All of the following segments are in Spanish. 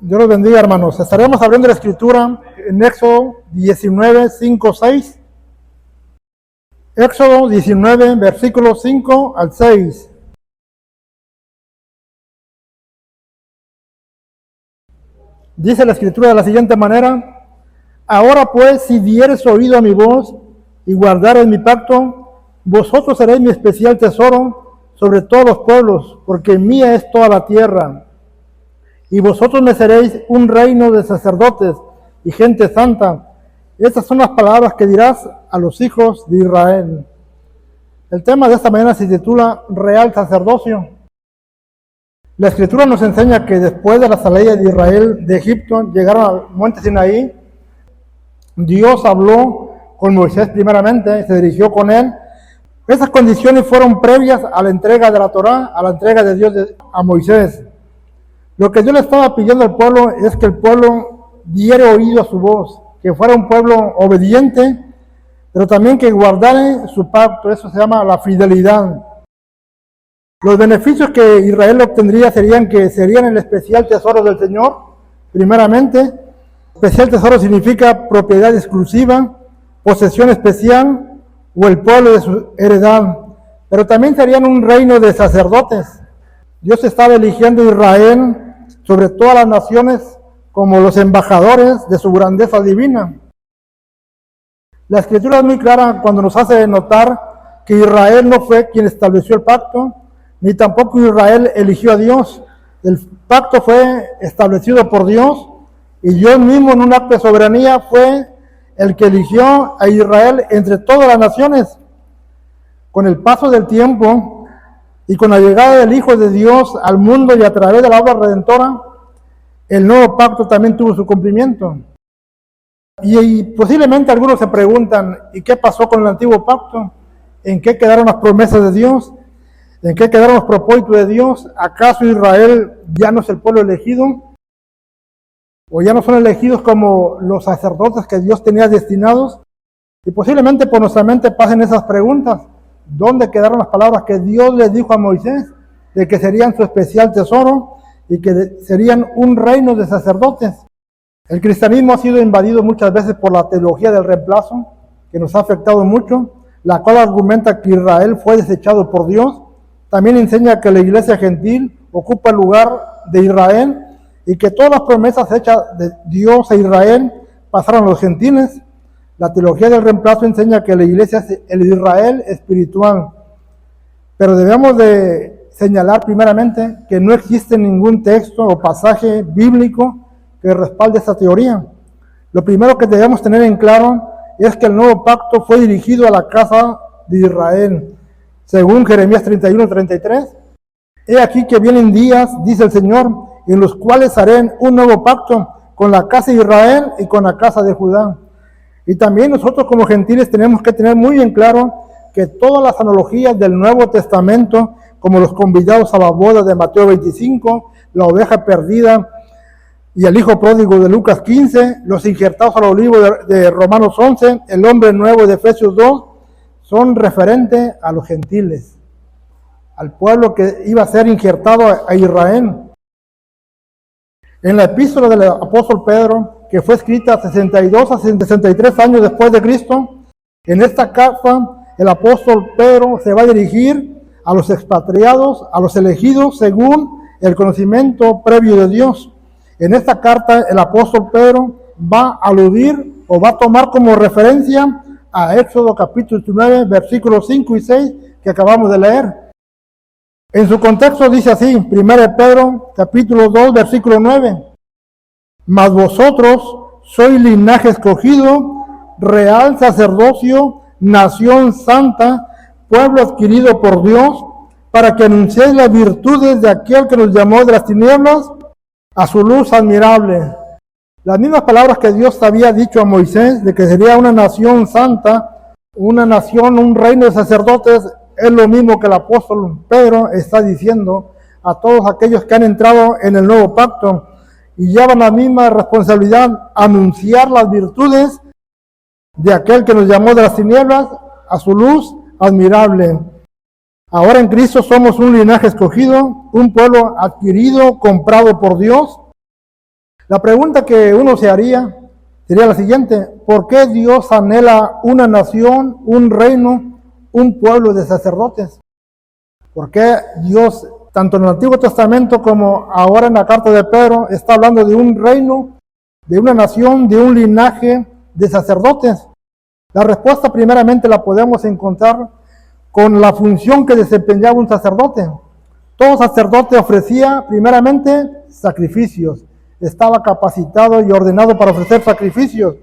Dios los bendiga, hermanos. Estaremos abriendo la escritura en Éxodo 19, 5, 6. Éxodo 19, versículos 5 al 6. Dice la escritura de la siguiente manera: Ahora pues, si diereis oído a mi voz y guardareis mi pacto, vosotros seréis mi especial tesoro sobre todos los pueblos, porque mía es toda la tierra. Y vosotros me seréis un reino de sacerdotes y gente santa. Estas son las palabras que dirás a los hijos de Israel. El tema de esta mañana se titula Real Sacerdocio. La escritura nos enseña que después de la salida de Israel de Egipto, llegaron al monte Sinaí. Dios habló con Moisés primeramente, se dirigió con él. Esas condiciones fueron previas a la entrega de la Torá, a la entrega de Dios a Moisés. Lo que Dios le estaba pidiendo al pueblo es que el pueblo diera oído a su voz, que fuera un pueblo obediente, pero también que guardara su pacto. Eso se llama la fidelidad. Los beneficios que Israel obtendría serían que serían el especial tesoro del Señor, primeramente. Especial tesoro significa propiedad exclusiva, posesión especial o el pueblo de su heredad. Pero también serían un reino de sacerdotes. Dios estaba eligiendo a Israel sobre todas las naciones como los embajadores de su grandeza divina. La escritura es muy clara cuando nos hace notar que Israel no fue quien estableció el pacto, ni tampoco Israel eligió a Dios. El pacto fue establecido por Dios y Dios mismo en un acto de soberanía fue el que eligió a Israel entre todas las naciones. Con el paso del tiempo y con la llegada del Hijo de Dios al mundo y a través de la obra redentora, el nuevo pacto también tuvo su cumplimiento. Y posiblemente algunos se preguntan, ¿y qué pasó con el antiguo pacto? ¿En qué quedaron las promesas de Dios? ¿En qué quedaron los propósitos de Dios? ¿Acaso Israel ya no es el pueblo elegido? ¿O ya no son elegidos como los sacerdotes que Dios tenía destinados? Y posiblemente por nuestra mente pasen esas preguntas. ¿Dónde quedaron las palabras que Dios le dijo a Moisés de que serían su especial tesoro y que serían un reino de sacerdotes? El cristianismo ha sido invadido muchas veces por la teología del reemplazo, que nos ha afectado mucho, la cual argumenta que Israel fue desechado por Dios. También enseña que la iglesia gentil ocupa el lugar de Israel y que todas las promesas hechas de Dios a Israel pasaron a los gentiles. La teología del reemplazo enseña que la iglesia es el Israel espiritual. Pero debemos de señalar primeramente que no existe ningún texto o pasaje bíblico que respalde esta teoría. Lo primero que debemos tener en claro es que el nuevo pacto fue dirigido a la casa de Israel. Según Jeremías 31:33, he aquí que vienen días, dice el Señor, en los cuales haré un nuevo pacto con la casa de Israel y con la casa de Judá. Y también nosotros como gentiles tenemos que tener muy en claro que todas las analogías del Nuevo Testamento, como los convidados a la boda de Mateo 25, la oveja perdida y el hijo pródigo de Lucas 15, los injertados al olivo de Romanos 11, el hombre nuevo de Efesios 2, son referentes a los gentiles, al pueblo que iba a ser injertado a Israel. En la epístola del apóstol Pedro, que fue escrita 62 a 63 años después de Cristo, en esta carta el apóstol Pedro se va a dirigir a los expatriados, a los elegidos según el conocimiento previo de Dios. En esta carta el apóstol Pedro va a aludir o va a tomar como referencia a Éxodo capítulo 9, versículos 5 y 6 que acabamos de leer. En su contexto dice así, 1 Pedro capítulo 2, versículo 9. Mas vosotros sois linaje escogido, real sacerdocio, nación santa, pueblo adquirido por Dios, para que anunciéis las virtudes de aquel que nos llamó de las tinieblas a su luz admirable. Las mismas palabras que Dios había dicho a Moisés de que sería una nación santa, una nación, un reino de sacerdotes, es lo mismo que el apóstol Pedro está diciendo a todos aquellos que han entrado en el nuevo pacto y llevan la misma responsabilidad, anunciar las virtudes de aquel que nos llamó de las tinieblas a su luz admirable. Ahora en Cristo somos un linaje escogido, un pueblo adquirido, comprado por Dios, La pregunta que uno se haría sería la siguiente: ¿por qué Dios anhela una nación, un reino, un pueblo de sacerdotes? ¿Por qué Dios, tanto en el Antiguo Testamento como ahora en la carta de Pedro, está hablando de un reino, de una nación, de un linaje de sacerdotes? La respuesta primeramente la podemos encontrar con la función que desempeñaba un sacerdote. Todo sacerdote ofrecía primeramente sacrificios. Estaba capacitado y ordenado para ofrecer sacrificios.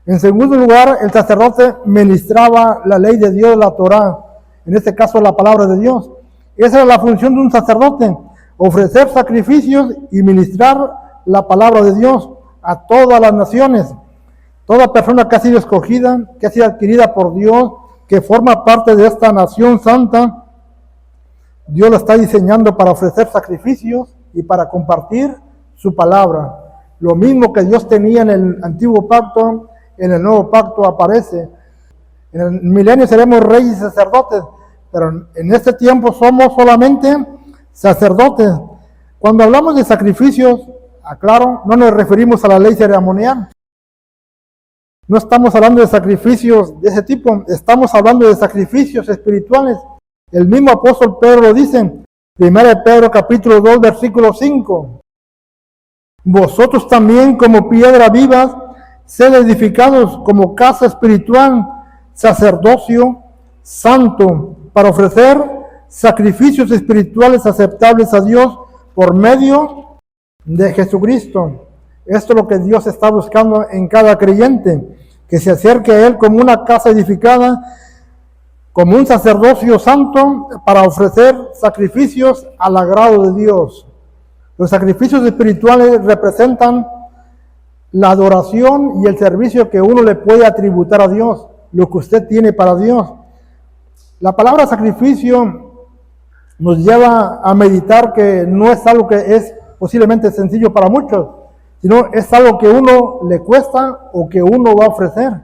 En segundo lugar, el sacerdote ministraba la ley de Dios, la Torá, en este caso la palabra de Dios. Esa era la función de un sacerdote: ofrecer sacrificios y ministrar la palabra de Dios a todas las naciones. Toda persona que ha sido escogida, que ha sido adquirida por Dios, que forma parte de esta nación santa, Dios la está diseñando para ofrecer sacrificios y para compartir su palabra. Lo mismo que Dios tenía en el antiguo pacto, en el nuevo pacto aparece. En el milenio seremos reyes y sacerdotes, pero en este tiempo somos solamente sacerdotes. Cuando hablamos de sacrificios, aclaro, no nos referimos a la ley ceremonial. No estamos hablando de sacrificios de ese tipo, estamos hablando de sacrificios espirituales. El mismo apóstol Pedro lo dice, 1 Pedro capítulo 2, versículo 5. Vosotros también, como piedras vivas, sed edificados como casa espiritual, sacerdocio santo, para ofrecer sacrificios espirituales aceptables a Dios por medio de Jesucristo. Esto es lo que Dios está buscando en cada creyente, que se acerque a Él como una casa edificada, como un sacerdocio santo, para ofrecer sacrificios al agrado de Dios. Los sacrificios espirituales representan la adoración y el servicio que uno le puede atributar a Dios, lo que usted tiene para Dios. La palabra sacrificio nos lleva a meditar que no es algo que es posiblemente sencillo para muchos, sino es algo que uno le cuesta o que uno va a ofrecer.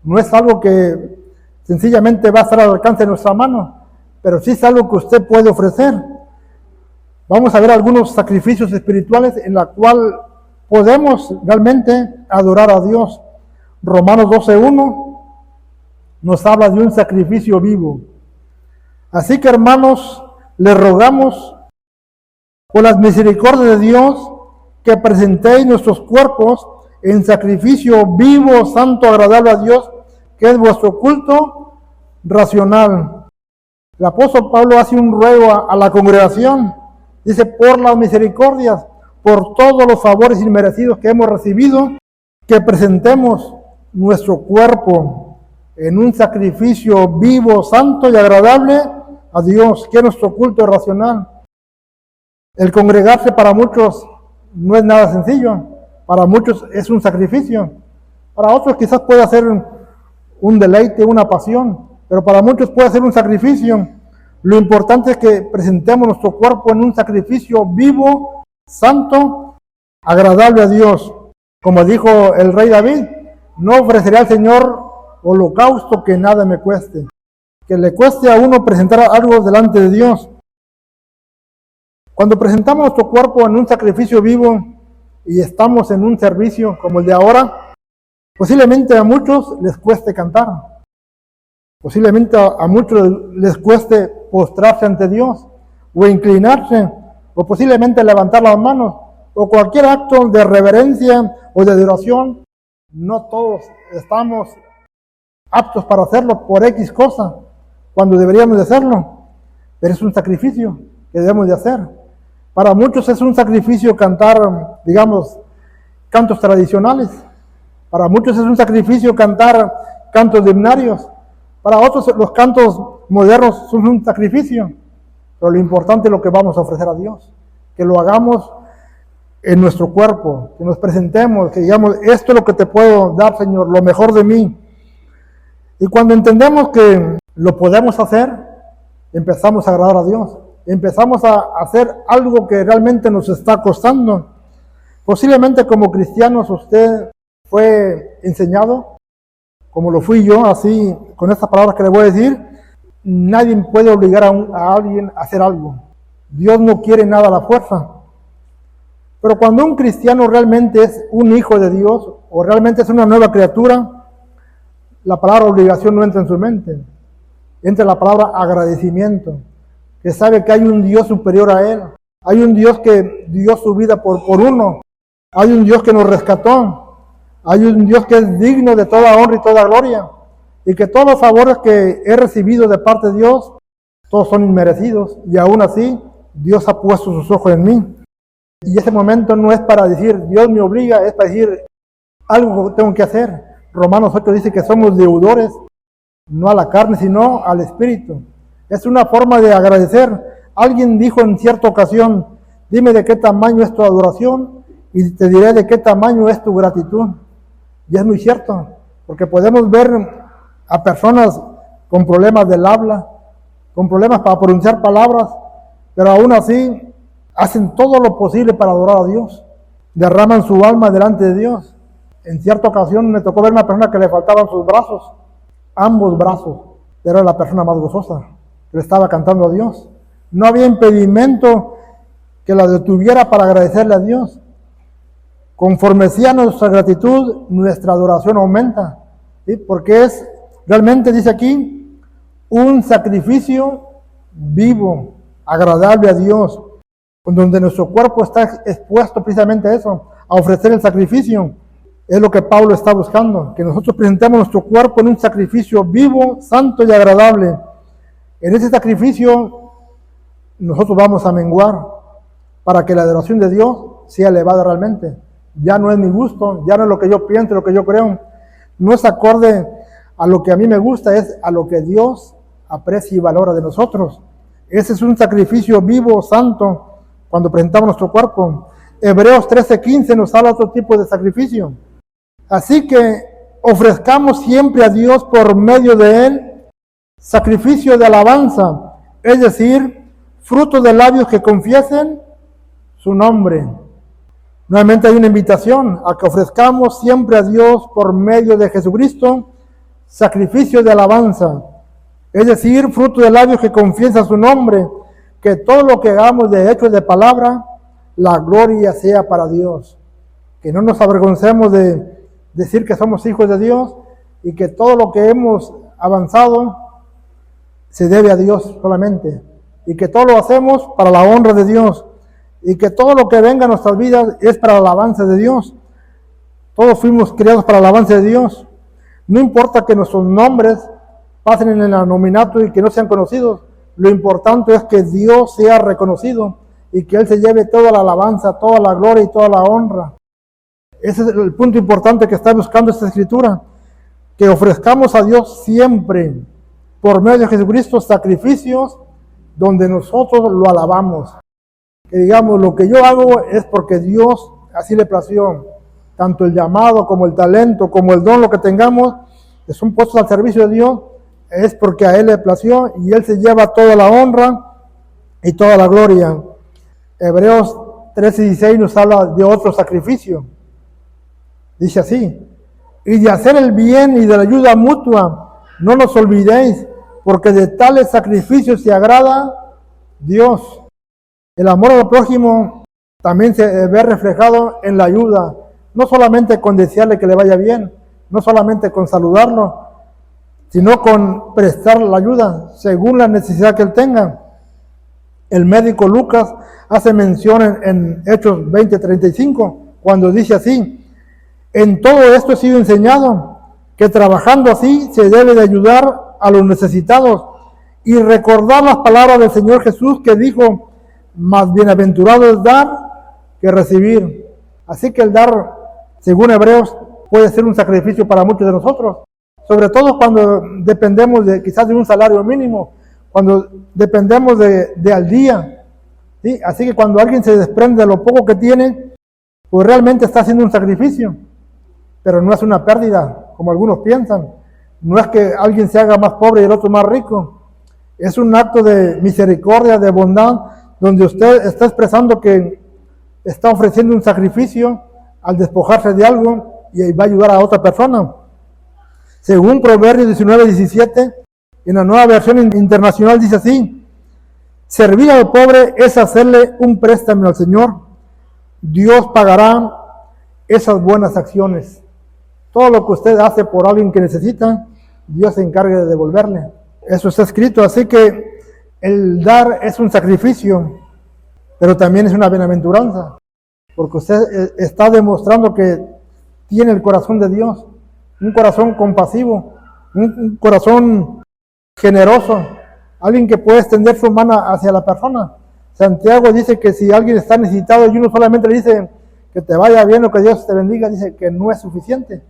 No es algo que sencillamente va a estar al alcance de nuestra mano, pero sí es algo que usted puede ofrecer. Vamos a ver algunos sacrificios espirituales en la cual podemos realmente adorar a Dios. Romanos 12:1 nos habla de un sacrificio vivo. Así que, hermanos, les rogamos por las misericordias de Dios que presentéis nuestros cuerpos en sacrificio vivo, santo, agradable a Dios, que es vuestro culto racional. El apóstol Pablo hace un ruego a la congregación. Dice, por las misericordias, por todos los favores inmerecidos que hemos recibido, que presentemos nuestro cuerpo en un sacrificio vivo, santo y agradable a Dios, que es nuestro culto racional. El congregarse para muchos no es nada sencillo, para muchos es un sacrificio, para otros quizás pueda ser un deleite, una pasión, pero para muchos puede ser un sacrificio. Lo importante es que presentemos nuestro cuerpo en un sacrificio vivo, santo, agradable a Dios. Como dijo el rey David, no ofreceré al Señor holocausto que nada me cueste. Que le cueste a uno presentar algo delante de Dios. Cuando presentamos nuestro cuerpo en un sacrificio vivo y estamos en un servicio como el de ahora, posiblemente a muchos les cueste cantar. Posiblemente a muchos les cueste postrarse ante Dios, o inclinarse, o posiblemente levantar las manos, o cualquier acto de reverencia o de adoración. No todos estamos aptos para hacerlo por X cosa, cuando deberíamos de hacerlo, pero es un sacrificio que debemos de hacer. Para muchos es un sacrificio cantar, digamos, cantos tradicionales. Para muchos es un sacrificio cantar cantos himnarios. Para otros los cantos modernos son un sacrificio. Pero lo importante es lo que vamos a ofrecer a Dios. Que lo hagamos en nuestro cuerpo, que nos presentemos, que digamos, esto es lo que te puedo dar, Señor, lo mejor de mí. Y cuando entendemos que lo podemos hacer, empezamos a agradar a Dios. Empezamos a hacer algo que realmente nos está costando. Posiblemente como cristianos usted fue enseñado, como lo fui yo, así, con estas palabras que le voy a decir, nadie puede obligar a alguien a hacer algo. Dios no quiere nada a la fuerza. Pero cuando un cristiano realmente es un hijo de Dios o realmente es una nueva criatura, la palabra obligación no entra en su mente. Entra la palabra agradecimiento, que sabe que hay un Dios superior a él. Hay un Dios que dio su vida por uno. Hay un Dios que nos rescató. Hay un Dios que es digno de toda honra y toda gloria. Y que todos los favores que he recibido de parte de Dios, todos son inmerecidos. Y aún así, Dios ha puesto sus ojos en mí. Y ese momento no es para decir, Dios me obliga, es para decir, algo que tengo que hacer. Romanos 8 dice que somos deudores, no a la carne, sino al Espíritu. Es una forma de agradecer. Alguien dijo en cierta ocasión, dime de qué tamaño es tu adoración y te diré de qué tamaño es tu gratitud. Y es muy cierto, porque podemos ver a personas con problemas del habla, con problemas para pronunciar palabras, pero aún así hacen todo lo posible para adorar a Dios. Derraman su alma delante de Dios. En cierta ocasión me tocó ver una persona que le faltaban sus brazos, ambos brazos. Era la persona más gozosa, que le estaba cantando a Dios. No había impedimento que la detuviera para agradecerle a Dios. Conforme sea nuestra gratitud, nuestra adoración aumenta, ¿sí? Porque es, realmente dice aquí, un sacrificio vivo, agradable a Dios, donde nuestro cuerpo está expuesto precisamente a eso, a ofrecer el sacrificio. Es lo que Pablo está buscando, que nosotros presentemos nuestro cuerpo en un sacrificio vivo, santo y agradable. En ese sacrificio nosotros vamos a menguar para que la adoración de Dios sea elevada realmente. Ya no es mi gusto, ya no es lo que yo pienso, lo que yo creo. No es acorde a lo que a mí me gusta, es a lo que Dios aprecia y valora de nosotros. Ese es un sacrificio vivo, santo, cuando presentamos nuestro cuerpo. Hebreos 13:15 nos habla de otro tipo de sacrificio. Así que ofrezcamos siempre a Dios por medio de Él sacrificio de alabanza, es decir, fruto de labios que confiesen su nombre. Nuevamente hay una invitación a que ofrezcamos siempre a Dios por medio de Jesucristo sacrificio de alabanza, es decir, fruto de labios que confiesan su nombre, que todo lo que hagamos de hecho y de palabra, la gloria sea para Dios. Que no nos avergoncemos de decir que somos hijos de Dios y que todo lo que hemos avanzado se debe a Dios solamente. Y que todo lo hacemos para la honra de Dios. Y que todo lo que venga a nuestras vidas es para la alabanza de Dios. Todos fuimos creados para la alabanza de Dios. No importa que nuestros nombres pasen en el anonimato y que no sean conocidos. Lo importante es que Dios sea reconocido y que Él se lleve toda la alabanza, toda la gloria y toda la honra. Ese es el punto importante que está buscando esta escritura. Que ofrezcamos a Dios siempre, por medio de Jesucristo, sacrificios donde nosotros lo alabamos. Que digamos, lo que yo hago es porque Dios así le plació. Tanto el llamado como el talento, como el don, lo que tengamos, que son puestos al servicio de Dios, es porque a Él le plació y Él se lleva toda la honra y toda la gloria. Hebreos 13:16 nos habla de otro sacrificio. Dice así, y de hacer el bien y de la ayuda mutua, no nos olvidéis, porque de tales sacrificios se agrada Dios. El amor al prójimo también se ve reflejado en la ayuda, no solamente con desearle que le vaya bien, no solamente con saludarlo, sino con prestar la ayuda según la necesidad que él tenga. El médico Lucas hace mención en Hechos 20:35, cuando dice así, en todo esto he sido enseñado, que trabajando así se debe de ayudar a los necesitados y recordar las palabras del Señor Jesús que dijo, más bienaventurado es dar que recibir. Así que el dar, según Hebreos, puede ser un sacrificio para muchos de nosotros, sobre todo cuando dependemos quizás de un salario mínimo, cuando dependemos de al día, ¿sí? Así que cuando alguien se desprende de lo poco que tiene, pues realmente está haciendo un sacrificio, pero no es una pérdida, como algunos piensan. No es que alguien se haga más pobre y el otro más rico. Es un acto de misericordia, de bondad, donde usted está expresando que está ofreciendo un sacrificio al despojarse de algo y va a ayudar a otra persona. Según Proverbios 19:17, en la Nueva Versión Internacional dice así, servir al pobre es hacerle un préstamo al Señor, Dios pagará esas buenas acciones. Todo lo que usted hace por alguien que necesita, Dios se encarga de devolverle. Eso está escrito, así que el dar es un sacrificio, pero también es una bienaventuranza, porque usted está demostrando que tiene el corazón de Dios, un corazón compasivo, un corazón generoso, alguien que puede extender su mano hacia la persona. Santiago dice que si alguien está necesitado y uno solamente le dice que te vaya bien o que Dios te bendiga, dice que no es suficiente,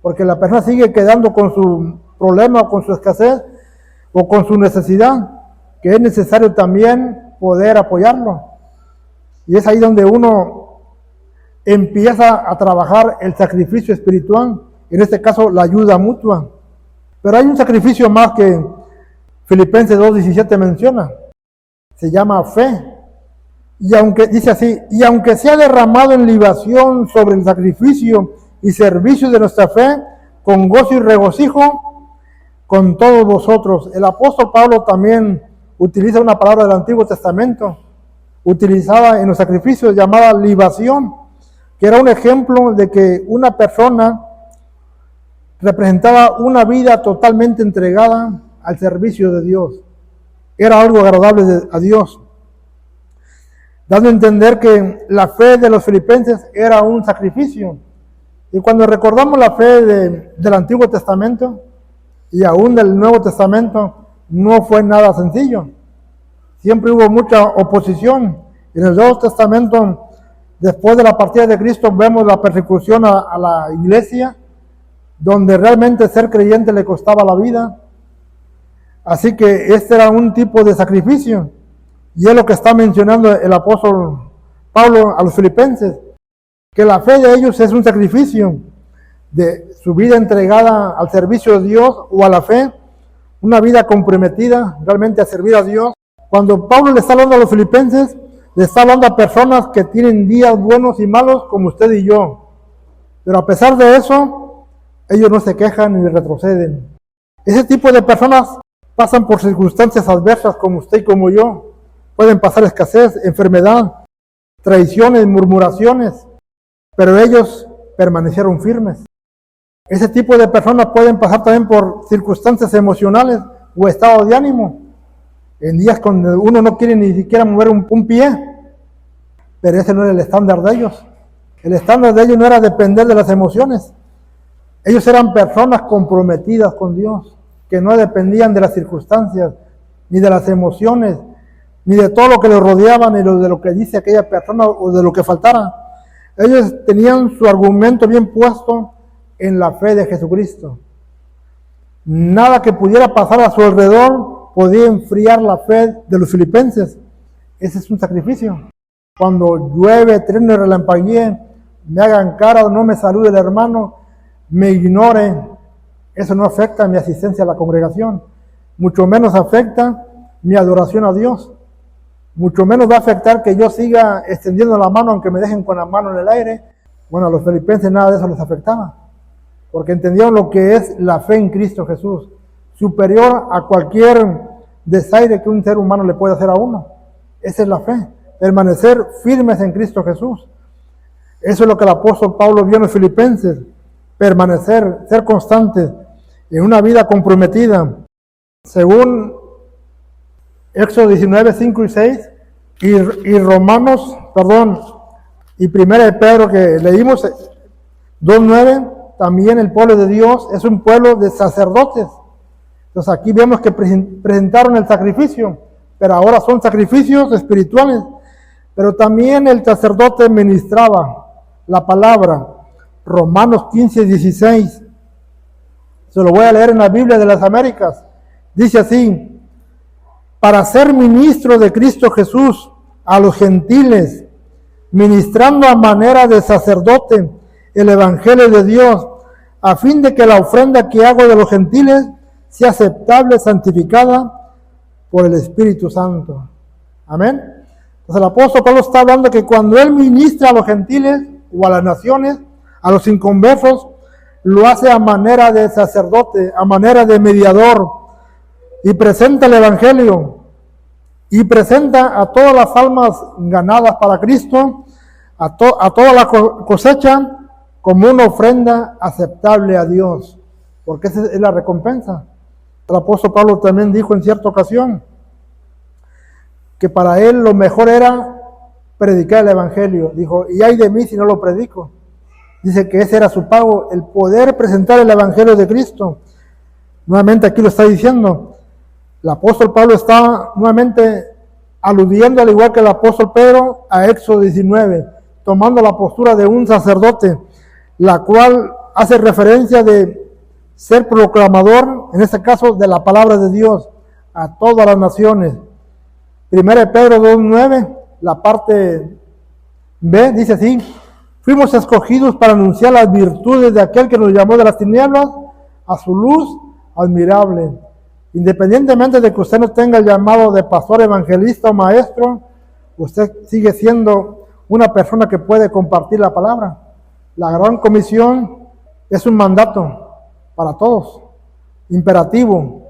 porque la persona sigue quedando con su problema o con su escasez o con su necesidad, que es necesario también poder apoyarlo. Y es ahí donde uno empieza a trabajar el sacrificio espiritual, en este caso la ayuda mutua. Pero hay un sacrificio más que Filipenses 2:17 menciona, se llama fe. Y aunque, dice así, y aunque sea derramado en libación sobre el sacrificio y servicio de nuestra fe, con gozo y regocijo, con todos vosotros. El apóstol Pablo también utiliza una palabra del Antiguo Testamento, utilizada en los sacrificios, llamada libación, que era un ejemplo de que una persona representaba una vida totalmente entregada al servicio de Dios. Era algo agradable a Dios, dando a entender que la fe de los filipenses era un sacrificio. Y cuando recordamos la fe del Antiguo Testamento y aún del Nuevo Testamento, no fue nada sencillo. Siempre hubo mucha oposición. En el Nuevo Testamento, después de la partida de Cristo, vemos la persecución a la iglesia, donde realmente ser creyente le costaba la vida. Así que este era un tipo de sacrificio. Y es lo que está mencionando el apóstol Pablo a los filipenses, que la fe de ellos es un sacrificio de su vida entregada al servicio de Dios o a la fe, una vida comprometida realmente a servir a Dios. Cuando Pablo le está hablando a los filipenses, le está hablando a personas que tienen días buenos y malos como usted y yo. Pero a pesar de eso, ellos no se quejan ni retroceden. Ese tipo de personas pasan por circunstancias adversas como usted y como yo. Pueden pasar escasez, enfermedad, traiciones, murmuraciones, pero ellos permanecieron firmes. Ese tipo de personas pueden pasar también por circunstancias emocionales o estado de ánimo, en días cuando uno no quiere ni siquiera mover un pie, pero ese no era el estándar de ellos. El estándar de ellos no era depender de las emociones. Ellos eran personas comprometidas con Dios, que no dependían de las circunstancias, ni de las emociones, ni de todo lo que les rodeaba, ni de lo que dice aquella persona o de lo que faltara. Ellos tenían su argumento bien puesto en la fe de Jesucristo. Nada que pudiera pasar a su alrededor podía enfriar la fe de los filipenses. Ese es un sacrificio. Cuando llueve, truene y relampaguee, me hagan cara o no me salude el hermano, me ignore, eso no afecta mi asistencia a la congregación, mucho menos afecta mi adoración a Dios, mucho menos va a afectar que yo siga extendiendo la mano aunque me dejen con la mano en el aire. Bueno, a los filipenses nada de eso les afectaba, porque entendieron lo que es la fe en Cristo Jesús, superior a cualquier desaire que un ser humano le pueda hacer a uno. Esa es la fe, permanecer firmes en Cristo Jesús. Eso es lo que el apóstol Pablo vio en los filipenses, permanecer, ser constantes en una vida comprometida. Según Éxodo 19, 5 y 6, y Romanos, y Primera de Pedro que leímos, 2:9, también el pueblo de Dios es un pueblo de sacerdotes. Entonces aquí vemos que presentaron el sacrificio, pero ahora son sacrificios espirituales. Pero también el sacerdote ministraba la palabra. Romanos 15, 16. Se lo voy a leer en la Biblia de las Américas. Dice así: para ser ministro de Cristo Jesús a los gentiles, ministrando a manera de sacerdote el evangelio de Dios, a fin de que la ofrenda que hago de los gentiles sea aceptable, santificada por el Espíritu Santo. Amén. Entonces el apóstol Pablo está hablando que cuando él ministra a los gentiles o a las naciones, a los inconversos, lo hace a manera de sacerdote, a manera de mediador, y presenta el evangelio, y presenta a todas las almas ganadas para Cristo, a toda la cosecha como una ofrenda aceptable a Dios, porque esa es la recompensa. El apóstol Pablo también dijo en cierta ocasión que para él lo mejor era predicar el evangelio. Dijo, y ay de mí si no lo predico. Dice que ese era su pago, el poder presentar el evangelio de Cristo. Nuevamente aquí lo está diciendo. El apóstol Pablo está nuevamente aludiendo, al igual que el apóstol Pedro, a Éxodo 19, tomando la postura de un sacerdote, la cual hace referencia de ser proclamador, en este caso, de la palabra de Dios a todas las naciones. 1 Pedro 2:9, la parte B, dice así: fuimos escogidos para anunciar las virtudes de aquel que nos llamó de las tinieblas a su luz admirable. Independientemente de que usted no tenga el llamado de pastor, evangelista o maestro, usted sigue siendo una persona que puede compartir la palabra. La gran comisión es un mandato para todos, imperativo.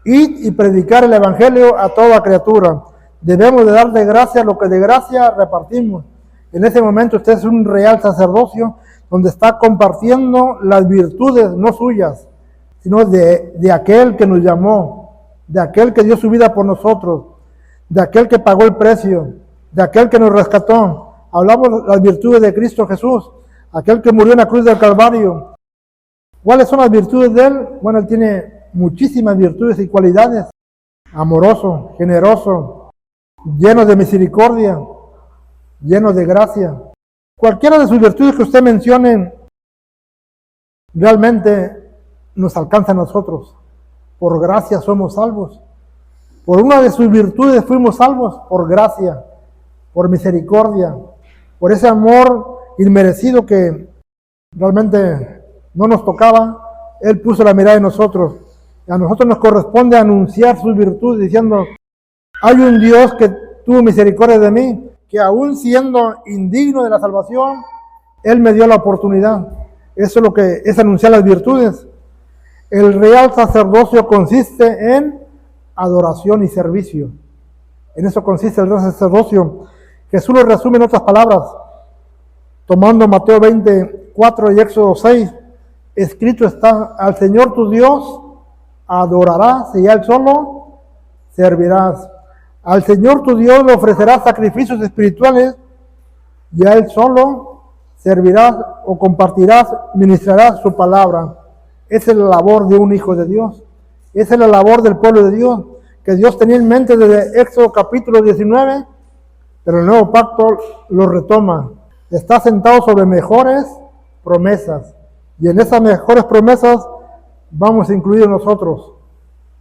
Id y predicar el evangelio a toda criatura. Debemos de dar de gracia lo que de gracia repartimos. En ese momento usted es un real sacerdocio donde está compartiendo las virtudes, no suyas, sino de aquel que nos llamó, de aquel que dio su vida por nosotros, de aquel que pagó el precio, de aquel que nos rescató. Hablamos de las virtudes de Cristo Jesús, aquel que murió en la cruz del Calvario. ¿Cuáles son las virtudes de Él? Bueno, Él tiene muchísimas virtudes y cualidades. Amoroso, generoso, lleno de misericordia, lleno de gracia. Cualquiera de sus virtudes que usted mencione, realmente nos alcanza a nosotros. Por gracia somos salvos. Por una de sus virtudes fuimos salvos, por gracia, por misericordia, por ese amor inmerecido que realmente no nos tocaba. Él puso la mirada en nosotros. A nosotros nos corresponde anunciar sus virtudes diciendo, hay un Dios que tuvo misericordia de mí, que aún siendo indigno de la salvación, Él me dio la oportunidad. Eso es lo que es anunciar las virtudes. El real sacerdocio consiste en adoración y servicio. En eso consiste el real sacerdocio. Jesús lo resume en otras palabras, tomando Mateo 24 y Éxodo 6. Escrito está, al Señor tu Dios adorarás y a Él solo servirás. Al Señor tu Dios le ofrecerás sacrificios espirituales y a Él solo servirás o compartirás, ministrarás su palabra. Esa es la labor de un hijo de Dios. Esa es la labor del pueblo de Dios, que Dios tenía en mente desde Éxodo capítulo 19, pero el nuevo pacto lo retoma. Está sentado sobre mejores promesas. Y en esas mejores promesas vamos a incluir nosotros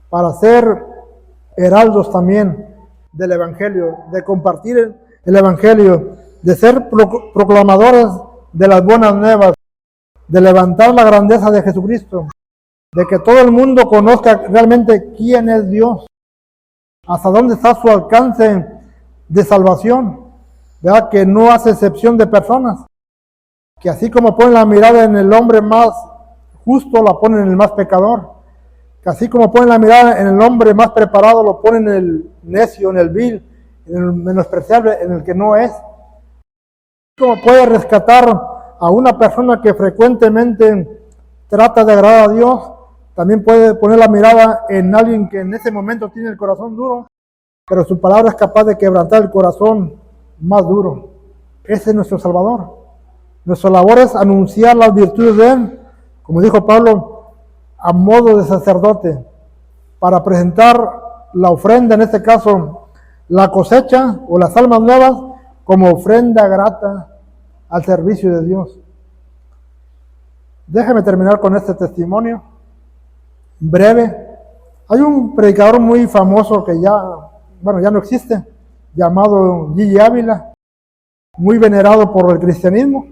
para ser heraldos también del Evangelio, de compartir el Evangelio, de ser proclamadores de las buenas nuevas, de levantar la grandeza de Jesucristo, de que todo el mundo conozca realmente quién es Dios, hasta dónde está su alcance de salvación, ¿verdad? Que no hace excepción de personas, que así como pone la mirada en el hombre más justo, la pone en el más pecador, que así como pone la mirada en el hombre más preparado, lo pone en el necio, en el vil, en el menospreciable, en el que no es. Como puede rescatar a una persona que frecuentemente trata de agradar a Dios, también puede poner la mirada en alguien que en ese momento tiene el corazón duro, pero su palabra es capaz de quebrantar el corazón más duro. Ese es nuestro Salvador. Nuestra labor es anunciar las virtudes de Él, como dijo Pablo, a modo de sacerdote, para presentar la ofrenda, en este caso la cosecha o las almas nuevas, como ofrenda grata al servicio de Dios. Déjeme terminar con este testimonio breve. Hay un predicador muy famoso que ya no existe, llamado Gigi Ávila, muy venerado por el cristianismo.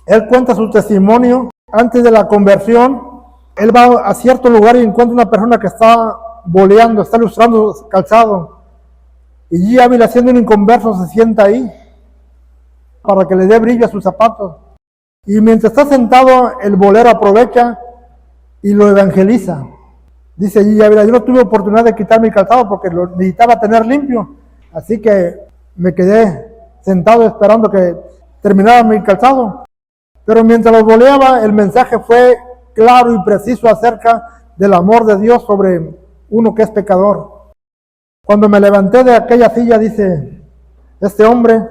Él cuenta su testimonio antes de la conversión. Él va a cierto lugar y encuentra una persona que está boleando, está lustrando calzado. Y Gigi Ávila, siendo un inconverso, se sienta ahí para que le dé brillo a sus zapatos. Y mientras está sentado, el bolero aprovecha y lo evangeliza. Dice Gigi Ávila, yo no tuve oportunidad de quitar mi calzado porque lo necesitaba tener limpio. Así que me quedé sentado esperando que terminaba mi calzado. Pero mientras los boleaba, el mensaje fue claro y preciso acerca del amor de Dios sobre uno que es pecador. Cuando me levanté de aquella silla, dice este hombre,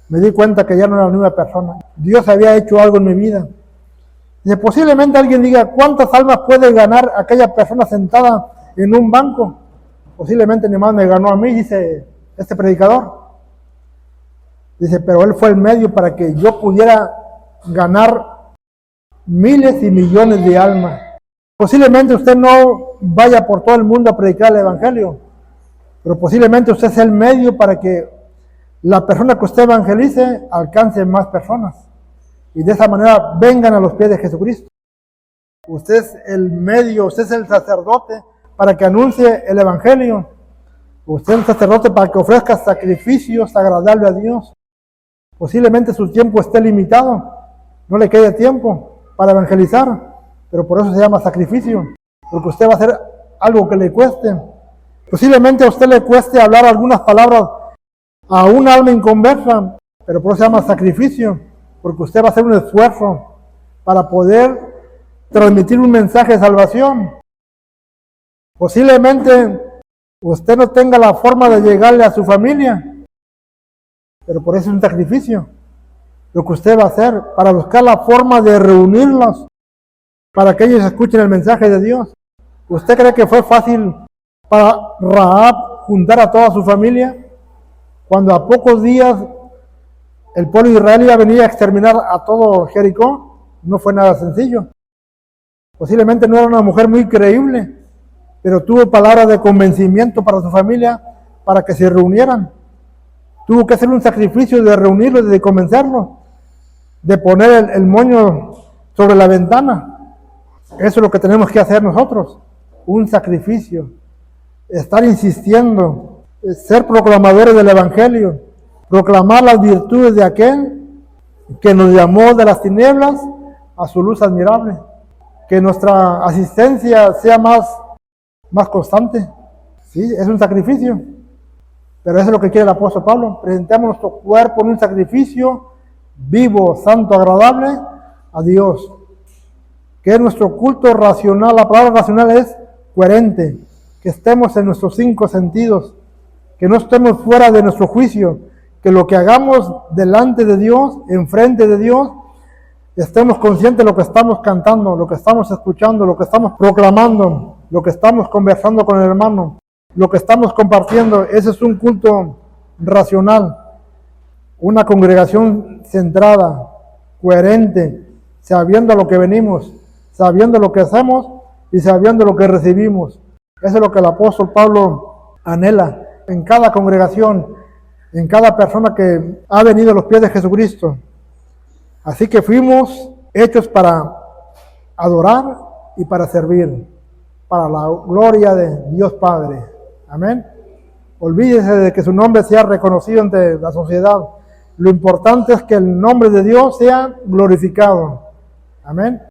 me di cuenta que ya no era la misma persona. Dios había hecho algo en mi vida. Y posiblemente alguien diga, ¿cuántas almas puede ganar aquella persona sentada en un banco? Posiblemente ni más me ganó a mí, dice este predicador. Dice, pero él fue el medio para que yo pudiera ganar miles y millones de almas. Posiblemente usted no vaya por todo el mundo a predicar el evangelio, pero posiblemente usted sea el medio para que la persona que usted evangelice alcance más personas y de esa manera vengan a los pies de Jesucristo. Usted es el medio, usted es el sacerdote para que anuncie el evangelio. Usted es el sacerdote para que ofrezca sacrificios agradables a Dios. Posiblemente su tiempo esté limitado, no le quede tiempo para evangelizar, pero por eso se llama sacrificio, porque usted va a hacer algo que le cueste. Posiblemente a usted le cueste hablar algunas palabras a un alma inconversa, pero por eso se llama sacrificio, porque usted va a hacer un esfuerzo para poder transmitir un mensaje de salvación. Posiblemente usted no tenga la forma de llegarle a su familia, pero por eso es un sacrificio. Lo que usted va a hacer para buscar la forma de reunirlos, para que ellos escuchen el mensaje de Dios. ¿Usted cree que fue fácil para Rahab juntar a toda su familia? Cuando a pocos días el pueblo de Israel iba a venir a exterminar a todo Jericó, no fue nada sencillo. Posiblemente no era una mujer muy creíble, pero tuvo palabras de convencimiento para su familia para que se reunieran. Tuvo que hacer un sacrificio de reunirlos, de convencerlos, de poner el moño sobre la ventana. Eso es lo que tenemos que hacer nosotros, un sacrificio, estar insistiendo, ser proclamadores del evangelio, proclamar las virtudes de aquel que nos llamó de las tinieblas a su luz admirable, que nuestra asistencia sea más constante. Sí, es un sacrificio, pero eso es lo que quiere el apóstol Pablo. Presentemos nuestro cuerpo en un sacrificio vivo, santo, agradable a Dios, que es nuestro culto racional. La palabra racional es coherente, que estemos en nuestros 5 sentidos, que no estemos fuera de nuestro juicio, que lo que hagamos delante de Dios, enfrente de Dios, estemos conscientes de lo que estamos cantando, lo que estamos escuchando, lo que estamos proclamando, lo que estamos conversando con el hermano, lo que estamos compartiendo. Ese es un culto racional, una congregación centrada, coherente, sabiendo a lo que venimos, sabiendo lo que hacemos y sabiendo lo que recibimos. Eso es lo que el apóstol Pablo anhela en cada congregación, en cada persona que ha venido a los pies de Jesucristo. Así que fuimos hechos para adorar y para servir, para la gloria de Dios Padre. Amén. Olvídese de que su nombre sea reconocido ante la sociedad. Lo importante es que el nombre de Dios sea glorificado. Amén.